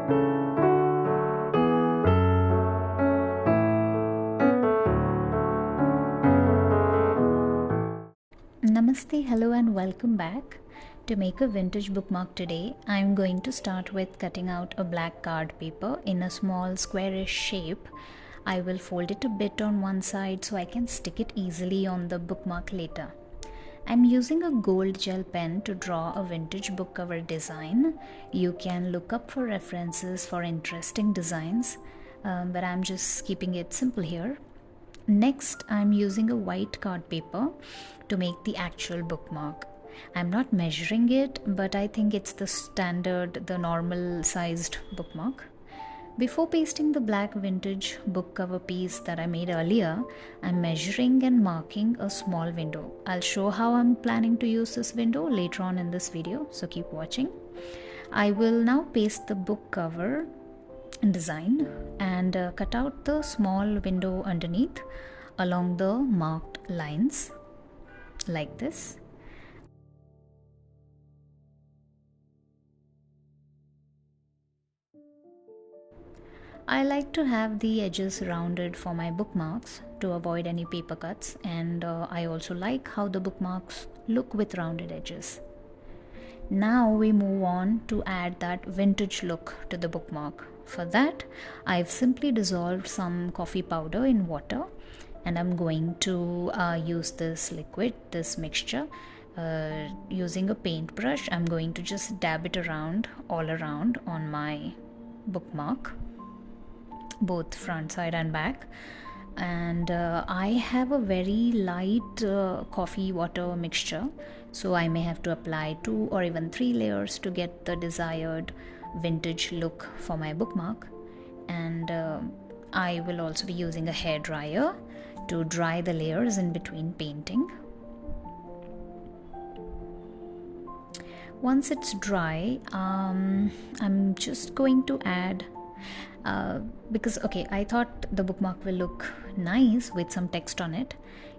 Namaste, hello and welcome back. To make a vintage bookmark today, I am going to start with cutting out a black card paper in a small squarish shape. I will fold it a bit on one side so I can stick it easily on the bookmark later. I'm using a gold gel pen to draw a vintage book cover design. You can look up for references for interesting designs, but I'm just keeping it simple here. Next, I'm using a white card paper to make the actual bookmark. I'm not measuring it, but I think it's the standard, the normal sized bookmark. Before pasting the black vintage book cover piece that I made earlier, I'm measuring and marking a small window. I'll show how I'm planning to use this window later on in this video, so keep watching. I will now paste the book cover design and cut out the small window underneath along the marked lines like this. I like to have the edges rounded for my bookmarks to avoid any paper cuts, and I also like how the bookmarks look with rounded edges. Now we move on to add that vintage look to the bookmark. For that, I've simply dissolved some coffee powder in water, and I'm going to use this liquid, this mixture. Using a paintbrush, I'm going to just dab it around, all around on my bookmark, both front side and back. And I have a very light coffee water mixture, so I may have to apply 2 or even 3 layers to get the desired vintage look for my bookmark. And I will also be using a hair dryer to dry the layers in between painting. Once it's dry, I'm just going to add because I thought the bookmark will look nice with some text on it,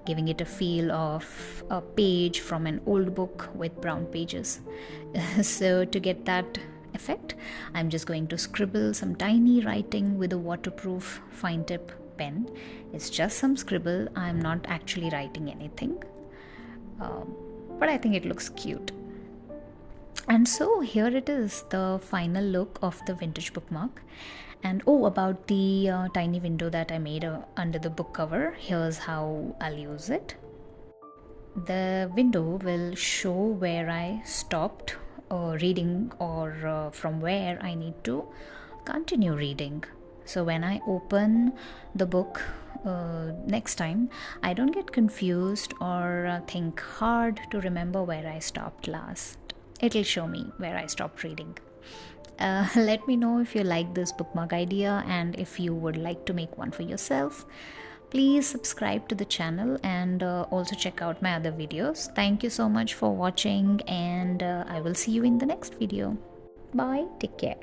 giving it a feel of a page from an old book with brown pages. So to get that effect, I'm just going to scribble some tiny writing with a waterproof fine tip pen. It's just some scribble. I'm not actually writing anything, but I think it looks cute. And so here it is, the final look of the vintage bookmark. And about the tiny window that I made under the book cover, here's how I'll use it. The window will show where I stopped reading, or from where I need to continue reading. So when I open the book next time, I don't get confused or think hard to remember where I stopped last. It'll show me where I stopped reading. Let me know if you like this bookmark idea, and if you would like to make one for yourself. Please subscribe to the channel and also check out my other videos. Thank you so much for watching, and I will see you in the next video. Bye, take care.